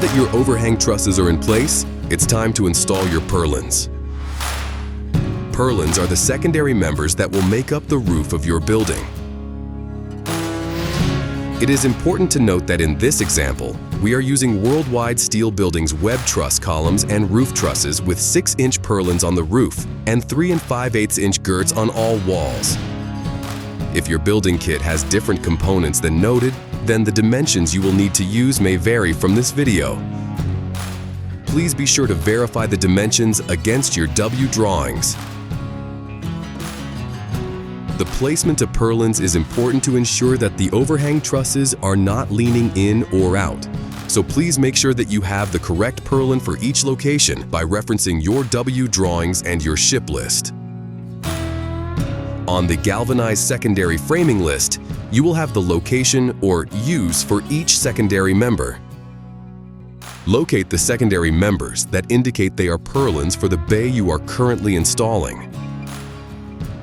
that your overhang trusses are in place, it's time to install your purlins. Purlins are the secondary members that will make up the roof of your building. It is important to note that in this example, we are using Worldwide Steel Building's web truss columns and roof trusses with 6-inch purlins on the roof and 3 5/8-inch girts on all walls. If your building kit has different components than noted, then the dimensions you will need to use may vary from this video. Please be sure to verify the dimensions against your W drawings. The placement of purlins is important to ensure that the overhang trusses are not leaning in or out. So please make sure that you have the correct purlin for each location by referencing your W drawings and your ship list. On the galvanized secondary framing list, you will have the location or use for each secondary member. Locate the secondary members that indicate they are purlins for the bay you are currently installing.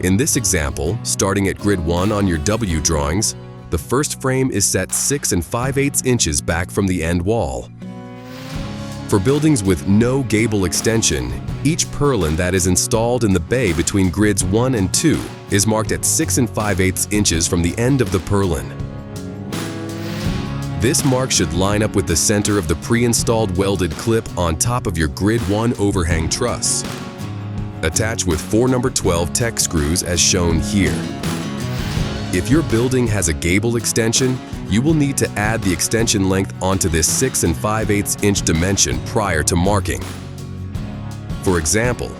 In this example, starting at grid 1 on your W drawings, the first frame is set 6 5/8 inches back from the end wall. For buildings with no gable extension, each purlin that is installed in the bay between grids 1 and 2 is marked at 6 5/8 inches from the end of the purlin. This mark should line up with the center of the pre-installed welded clip on top of your grid 1 overhang truss. Attach with 4 number 12 Tech screws as shown here. If your building has a gable extension, you will need to add the extension length onto this 6 5/8 inch dimension prior to marking. For example,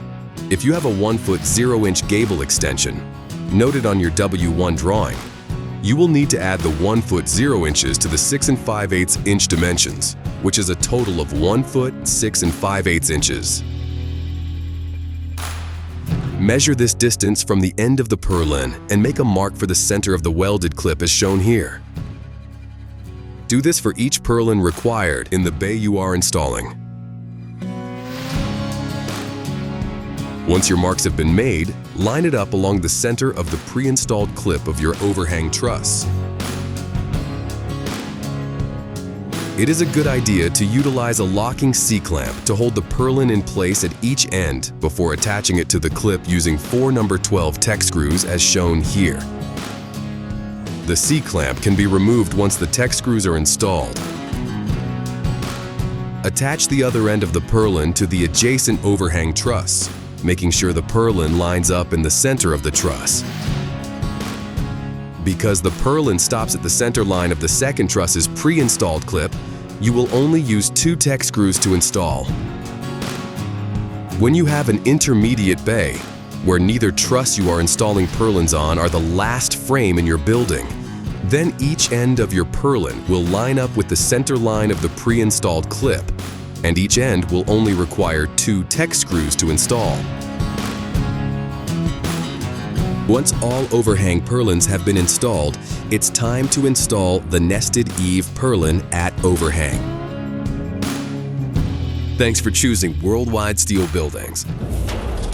if you have a 1-foot 0-inch gable extension, noted on your W1 drawing, you will need to add the 1-foot 0 inches to the 6 5/8 inch dimensions, which is a total of 1 foot 6 5/8 inches. Measure this distance from the end of the purlin and make a mark for the center of the welded clip as shown here. Do this for each purlin required in the bay you are installing. Once your marks have been made, line it up along the center of the pre-installed clip of your overhang truss. It is a good idea to utilize a locking C-clamp to hold the purlin in place at each end before attaching it to the clip using 4 number 12 Tech screws as shown here. The C-clamp can be removed once the Tech screws are installed. Attach the other end of the purlin to the adjacent overhang truss, making sure the purlin lines up in the center of the truss. Because the purlin stops at the center line of the second truss's pre-installed clip, you will only use 2 Tech screws to install. When you have an intermediate bay, where neither truss you are installing purlins on are the last frame in your building, then each end of your purlin will line up with the center line of the pre-installed clip, and each end will only require 2 Tech screws to install. Once all overhang purlins have been installed, it's time to install the nested eave purlin at overhang. Thanks for choosing Worldwide Steel Buildings.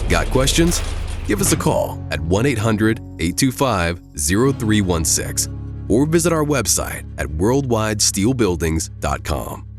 Got questions? Give us a call at 1-800-825-0316 or visit our website at worldwidesteelbuildings.com.